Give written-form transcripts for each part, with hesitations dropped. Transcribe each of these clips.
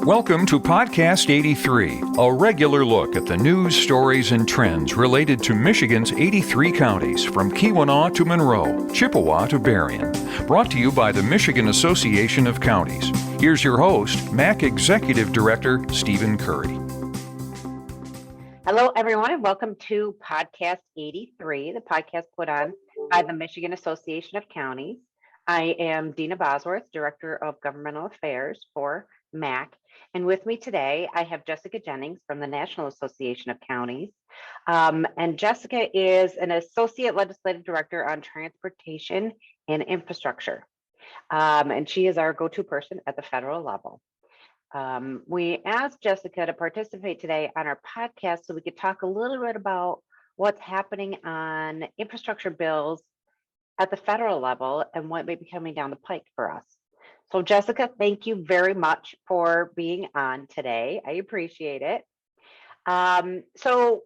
Welcome to Podcast 83, a regular look at the news, stories, and trends related to Michigan's 83 counties, from Keweenaw to Monroe, Chippewa to Berrien. Brought to you by the Michigan Association of Counties. Here's your host, MAC Executive Director Stephen Curry. Hello, everyone, and welcome to Podcast 83, the podcast put on by the Michigan Association of Counties. I am Deena Bosworth, Director of Governmental Affairs for MAC. And with me today, I have Jessica Jennings from the National Association of Counties. And Jessica is an Associate Legislative Director on Transportation and Infrastructure. And she is our go-to person at the federal level. We asked Jessica to participate today on our podcast so we could talk a little bit about what's happening on infrastructure bills at the federal level and what may be coming down the pike for us. So Jessica, thank you very much for being on today. I appreciate it. So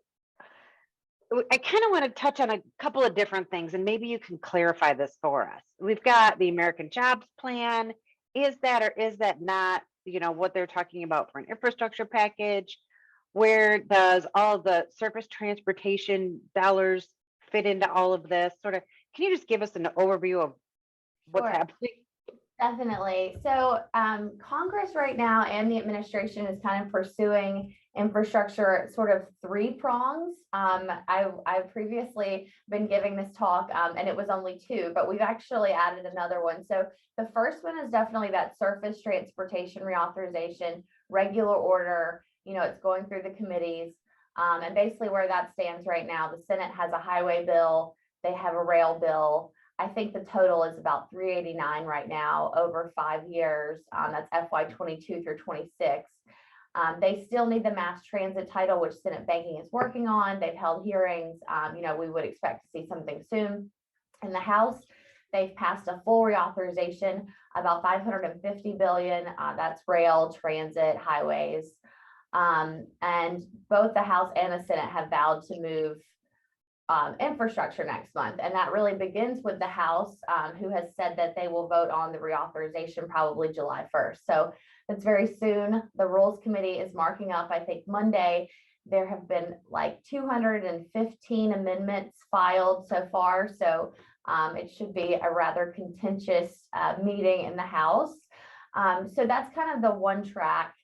I kind of want to touch on a couple of different things, and maybe you can clarify this for us. We've got the American Jobs Plan. Is that or is that not, what they're talking about for an infrastructure package? Where does all the surface transportation dollars fit into all of this? Can you just give us an overview of what's happening? Definitely. So Congress right now and the administration is kind of pursuing infrastructure at sort of three prongs. I've previously been giving this talk and it was only two, but we've actually added another one. So the first one is definitely that surface transportation reauthorization, regular order. It's going through the committees. And basically where that stands right now, the Senate has a highway bill, they have a rail bill. I think the total is about 389 right now over 5 years. That's FY 22 through 26. They still need the mass transit title, which Senate Banking is working on. They've held hearings. We would expect to see something soon. In the House, they've passed a full reauthorization, about $550 billion. That's rail, transit, highways. And both the House and the Senate have vowed to move infrastructure next month. And that really begins with the House, who has said that they will vote on the reauthorization probably July 1st. So that's very soon. The Rules Committee is marking up, I think Monday. There have been like 215 amendments filed so far. So it should be a rather contentious meeting in the House. So that's kind of the one track.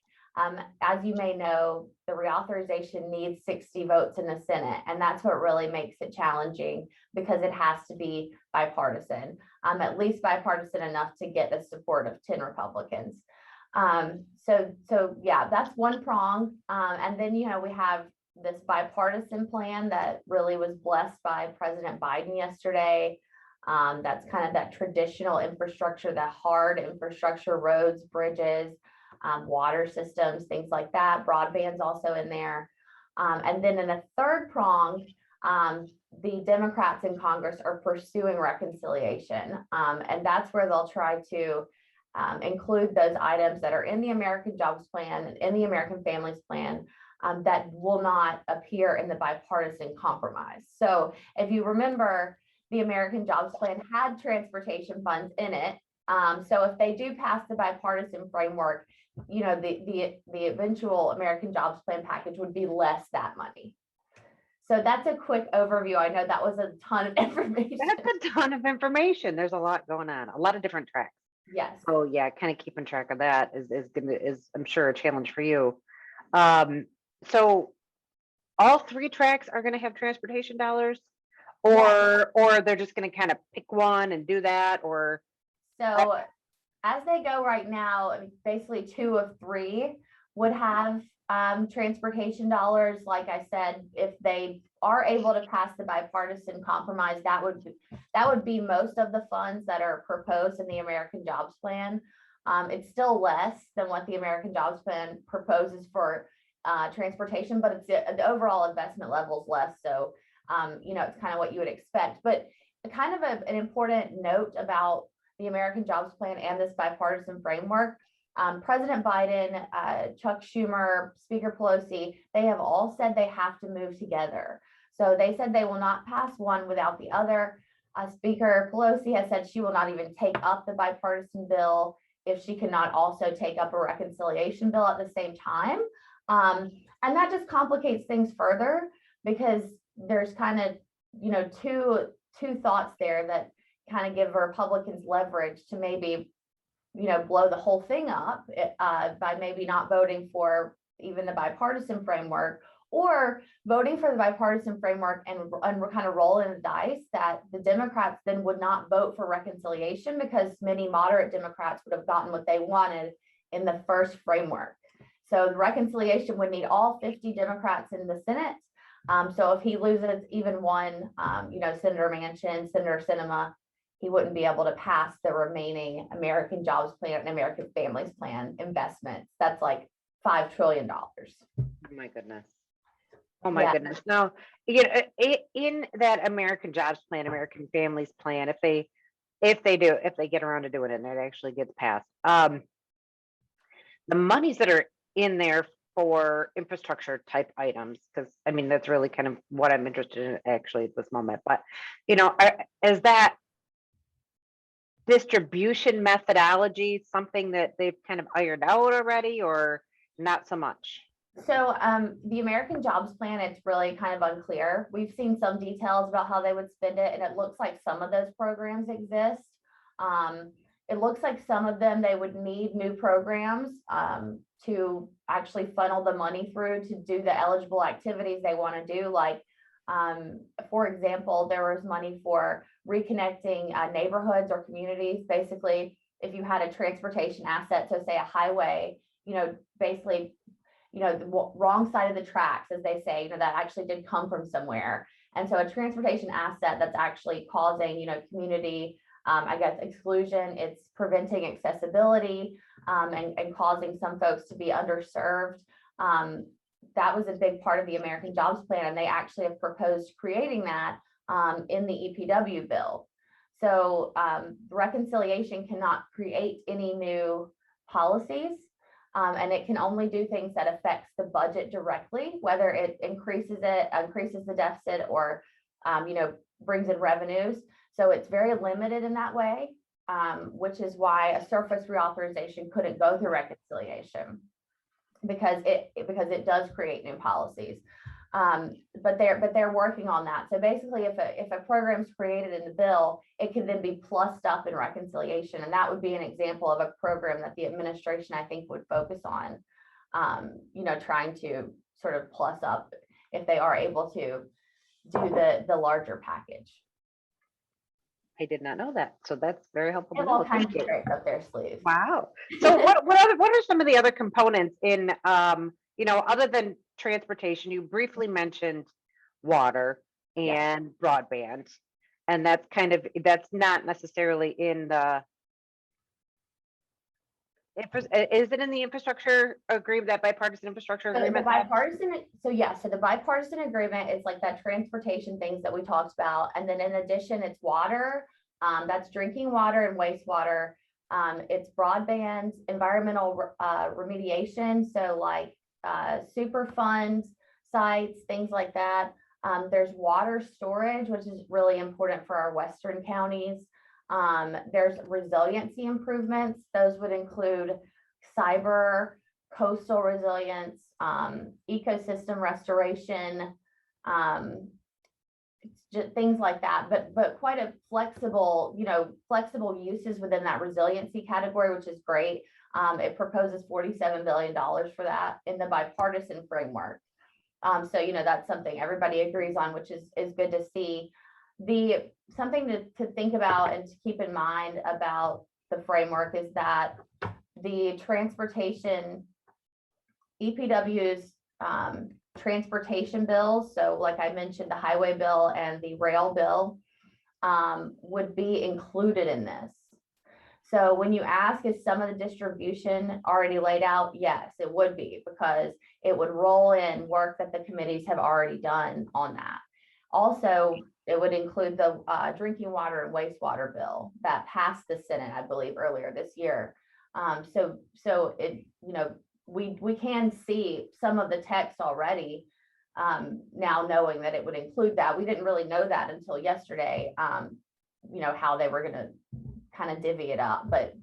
As you may know, the reauthorization needs 60 votes in the Senate, and that's what really makes it challenging because it has to be bipartisan, at least bipartisan enough to get the support of 10 Republicans. So yeah, that's one prong. And then, we have this bipartisan plan that really was blessed by President Biden yesterday. That's kind of that traditional infrastructure, that hard infrastructure, roads, bridges, water systems, things like that. Broadband's also in there. And then in a third prong, the Democrats in Congress are pursuing reconciliation. And that's where they'll try to include those items that are in the American Jobs Plan, in the American Families Plan, that will not appear in the bipartisan compromise. So if you remember, the American Jobs Plan had transportation funds in it. So if they do pass the bipartisan framework, the eventual American Jobs Plan package would be less that money. So that's a quick overview. I know that was a ton of information. That's a ton of information. There's a lot going on, a lot of different tracks. Yes. So yeah, kind of keeping track of that is I'm sure a challenge for you. So all three tracks are going to have transportation dollars, or they're just going to kind of pick one and do that, or so. As they go right now, basically 2 of 3 would have transportation dollars. Like I said, if they are able to pass the bipartisan compromise, that would be most of the funds that are proposed in the American Jobs Plan. It's still less than what the American Jobs Plan proposes for transportation, but it's the overall investment level is less. So, it's kind of what you would expect. But kind of an important note about the American Jobs Plan and this bipartisan framework, President Biden, Chuck Schumer, Speaker Pelosi, they have all said they have to move together. So they said they will not pass one without the other. Speaker Pelosi has said she will not even take up the bipartisan bill if she cannot also take up a reconciliation bill at the same time. And that just complicates things further, because there's kind of, two thoughts there that kind of give Republicans leverage to maybe, blow the whole thing up by maybe not voting for even the bipartisan framework, or voting for the bipartisan framework and kind of rolling the dice that the Democrats then would not vote for reconciliation, because many moderate Democrats would have gotten what they wanted in the first framework. So the reconciliation would need all 50 Democrats in the Senate. So if he loses even one, Senator Manchin, Senator Sinema, he wouldn't be able to pass the remaining American Jobs Plan and American Families Plan investments. That's like $5 trillion. Oh my goodness. Oh my goodness. Now, in that American Jobs Plan, American Families Plan, if they get around to doing it and it actually gets passed, the monies that are in there for infrastructure type items, because I mean, that's really kind of what I'm interested in actually at this moment. But, is that distribution methodology something that they've kind of ironed out already, or not so much? So the American Jobs Plan, it's really kind of unclear. We've seen some details about how they would spend it, and it looks like some of those programs exist. It looks like some of them, they would need new programs to actually funnel the money through to do the eligible activities they want to do. Like, for example, there was money for reconnecting neighborhoods or communities. Basically, if you had a transportation asset, so say a highway, basically, the wrong side of the tracks, as they say, that actually did come from somewhere. And so a transportation asset that's actually causing, community, exclusion, it's preventing accessibility and causing some folks to be underserved. That was a big part of the American Jobs Plan, and they actually have proposed creating that in the EPW bill. So reconciliation cannot create any new policies. And it can only do things that affects the budget directly, whether it increases the deficit, or, brings in revenues. So it's very limited in that way, which is why a surface reauthorization couldn't go through reconciliation, because it does create new policies. But they're working on that. So basically, if a program is created in the bill, it can then be plussed up in reconciliation, and that would be an example of a program that the administration, I think, would focus on, trying to sort of plus up if they are able to do the larger package. I did not know that, so that's very helpful to All know. kinds of tricks up their sleeves. Wow. So what are some of the other components in other than transportation? You briefly mentioned water and broadband, and that's not necessarily in the, is it in the infrastructure agreement, that bipartisan infrastructure agreement? So the bipartisan agreement is like that transportation things that we talked about. And then in addition, it's water, that's drinking water and wastewater. It's broadband, environmental remediation. So like Superfund sites, things like that. There's water storage, which is really important for our western counties. There's resiliency improvements. Those would include cyber, coastal resilience, ecosystem restoration, just things like that, but quite a flexible uses within that resiliency category, which is great. It proposes $47 billion for that in the bipartisan framework. So that's something everybody agrees on, which is good to see. Something to think about and to keep in mind about the framework is that the transportation EPW's transportation bills, so like I mentioned, the highway bill and the rail bill would be included in this. So when you ask, is some of the distribution already laid out? Yes, it would be, because it would roll in work that the committees have already done on that. Also, it would include the drinking water and wastewater bill that passed the Senate, I believe, earlier this year. So it, we can see some of the text already now, knowing that it would include that. We didn't really know that until yesterday, how they were going to kind of divvy it up. But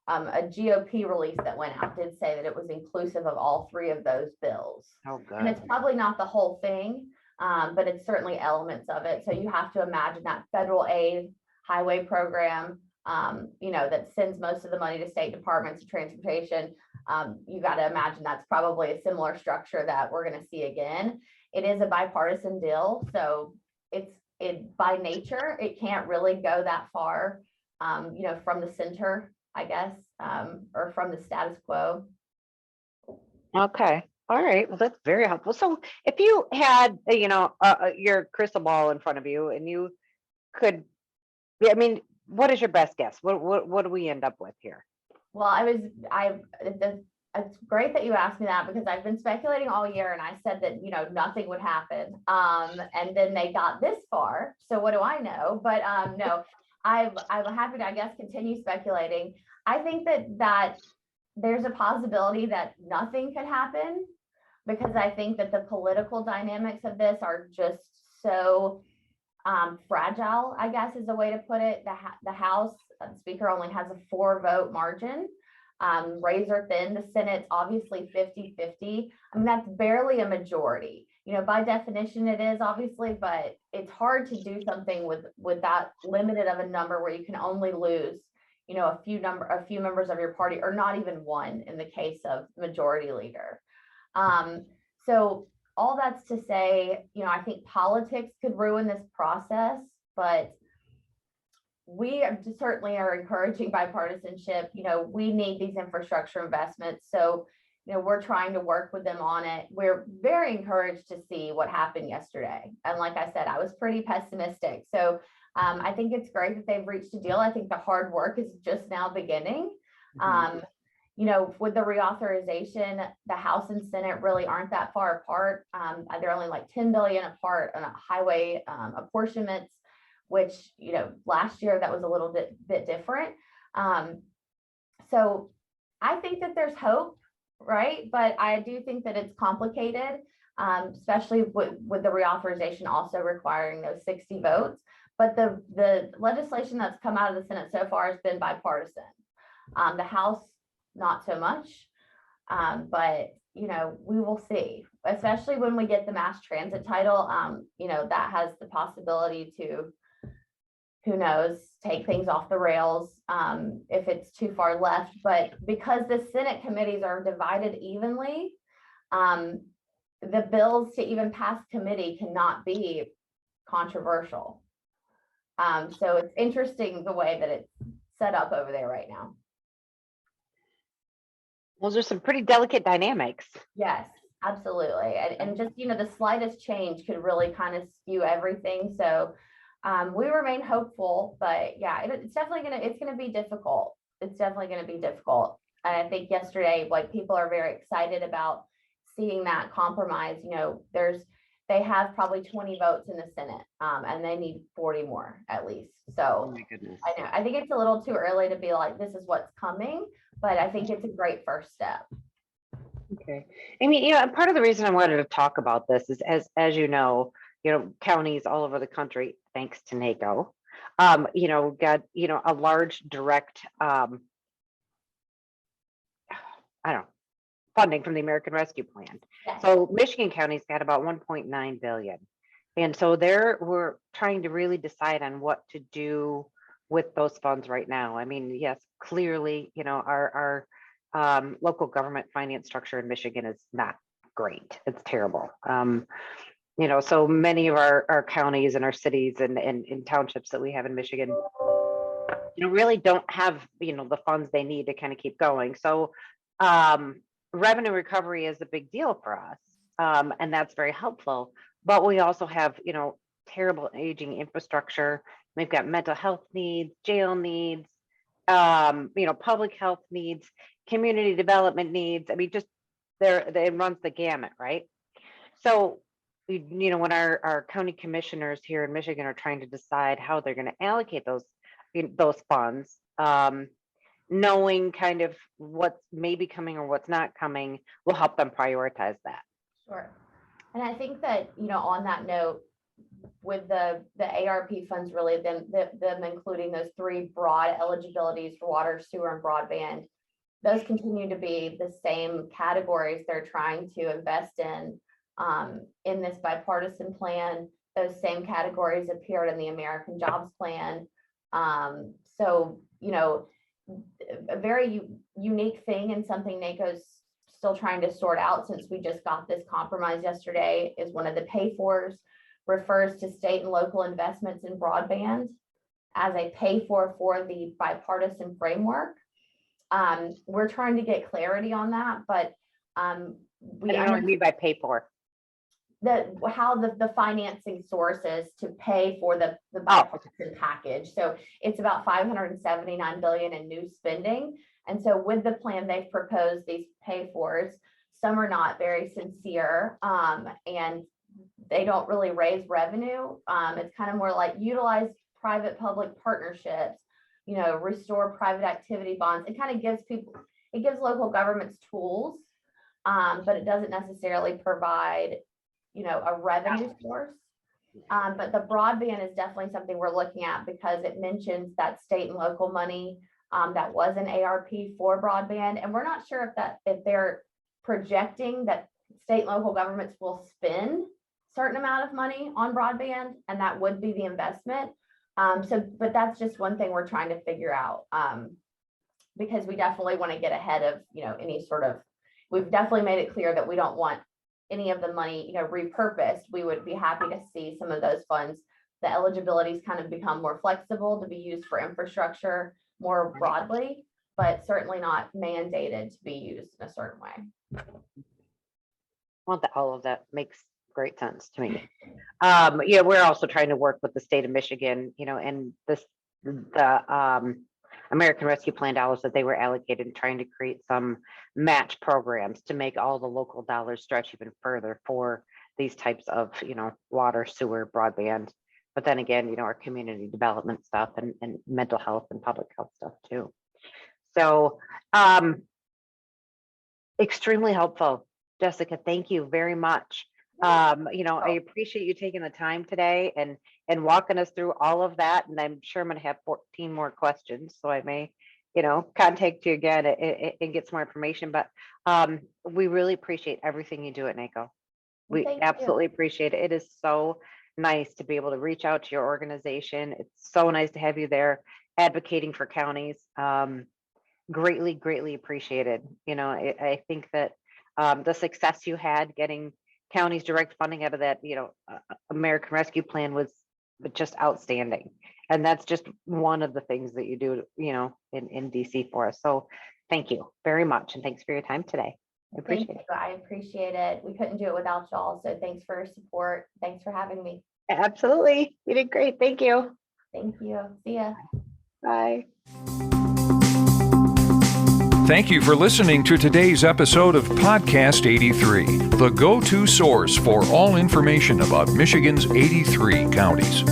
a GOP release that went out did say that it was inclusive of all three of those bills. Oh, And good. it's probably not the whole thing, but it's certainly elements of it. So you have to imagine that federal aid highway program, that sends most of the money to state departments of transportation. You got to imagine that's probably a similar structure that we're going to see again. It is a bipartisan deal, so it by nature, it can't really go that far, from the center, I guess, or from the status quo. Okay. All right. Well, that's very helpful. So if you had, your crystal ball in front of you and you could, I mean, what is your best guess? What do we end up with here? Well, it's great that you asked me that, because I've been speculating all year and I said that, nothing would happen. And then they got this far. So what do I know? But no, I'm happy to, I guess, continue speculating. I think that there's a possibility that nothing could happen, because I think that the political dynamics of this are just so fragile, I guess is the way to put it. The House Speaker only has a 4-vote margin, razor thin. The Senate's obviously 50-50. I mean, that's barely a majority. By definition it is, obviously, but it's hard to do something with that limited of a number where you can only lose, a few members of your party, or not even one in the case of majority leader. So all that's to say, I think politics could ruin this process, but we certainly are encouraging bipartisanship. We need these infrastructure investments. So, we're trying to work with them on it. We're very encouraged to see what happened yesterday. And like I said, I was pretty pessimistic. So I think it's great that they've reached a deal. I think the hard work is just now beginning. With the reauthorization, the House and Senate really aren't that far apart. They're only like $10 billion apart on a highway apportionments, which, last year that was a little bit different. So I think that there's hope, right? But I do think that it's complicated, especially with the reauthorization also requiring those 60 votes. But the legislation that's come out of the Senate so far has been bipartisan. The House, not so much, but we will see, especially when we get the mass transit title. That has the possibility to, who knows, take things off the rails if it's too far left. But because the Senate committees are divided evenly, the bills to even pass committee cannot be controversial. So it's interesting the way that it's set up over there right now. Those are some pretty delicate dynamics. Yes, absolutely. And just, the slightest change could really kind of skew everything. So we remain hopeful, but yeah, it's definitely going to be difficult. It's definitely going to be difficult. And I think yesterday, people are very excited about seeing that compromise. They have probably 20 votes in the Senate, and they need 40 more at least. So Oh my goodness. I know, I think it's a little too early to be like, this is what's coming, but I think it's a great first step. Okay. I mean, part of the reason I wanted to talk about this is, as you know, counties all over the country, thanks to NACO, got, a large direct, funding from the American Rescue Plan. Yes. So Michigan County's got about 1.9 billion. And so we're trying to really decide on what to do with those funds right now. I mean, yes, clearly, our local government finance structure in Michigan is not great. It's terrible. So many of our counties and our cities and townships that we have in Michigan, really don't have, the funds they need to kind of keep going. So revenue recovery is a big deal for us. And that's very helpful. But we also have, terrible aging infrastructure. We've got mental health needs, jail needs, public health needs, community development needs. I mean, just it runs the gamut, right? So, when our county commissioners here in Michigan are trying to decide how they're going to allocate those funds, knowing kind of what's maybe coming or what's not coming will help them prioritize that. Sure. And I think that, on that note, with the ARP funds, really them including those three broad eligibilities for water, sewer, and broadband, those continue to be the same categories they're trying to invest in this bipartisan plan. Those same categories appeared in the American Jobs Plan. So, a very unique thing, and something NACO's still trying to sort out since we just got this compromise yesterday, is one of the pay-fors refers to state and local investments in broadband as a pay-for the bipartisan framework. We're trying to get clarity on that, but What do you mean by pay for? How the financing sources to pay for the bipartisan package. So it's about $579 billion in new spending. And so with the plan they've proposed, these pay-fors, some are not very sincere, and they don't really raise revenue. It's kind of more like utilize private-public partnerships, restore private activity bonds. It kind of gives local governments tools, but it doesn't necessarily provide a revenue source. But the broadband is definitely something we're looking at, because it mentions that state and local money that was an ARP for broadband. And we're not sure if they're projecting that state and local governments will spend a certain amount of money on broadband, and that would be the investment. But that's just one thing we're trying to figure out, because we definitely want to get ahead of, any sort of, we've definitely made it clear that we don't want any of the money, repurposed. We would be happy to see some of those funds, the eligibilities kind of become more flexible to be used for infrastructure more broadly, but certainly not mandated to be used in a certain way. Well, all of that makes great sense to me. We're also trying to work with the state of Michigan, and the American Rescue Plan dollars that they were allocated, and trying to create some match programs to make all the local dollars stretch even further for these types of, water, sewer, broadband. But then again, our community development stuff and mental health and public health stuff too. So extremely helpful, Jessica. Thank you very much. I appreciate you taking the time today and walking us through all of that. And I'm sure I'm going to have 14 more questions, so I may, contact you again and get some more information. But we really appreciate everything you do at NACO. We absolutely appreciate it. It is so nice to be able to reach out to your organization. It's so nice to have you there advocating for counties. Greatly, greatly appreciated. I think that the success you had getting counties direct funding out of that, American Rescue Plan was just outstanding. And that's just one of the things that you do, in DC for us. So thank you very much. And thanks for your time today. I appreciate it. I appreciate it. We couldn't do it without y'all. So thanks for your support. Thanks for having me. Absolutely. You did great. Thank you. Thank you. See ya. Bye. Thank you for listening to today's episode of Podcast 83, the go-to source for all information about Michigan's 83 counties.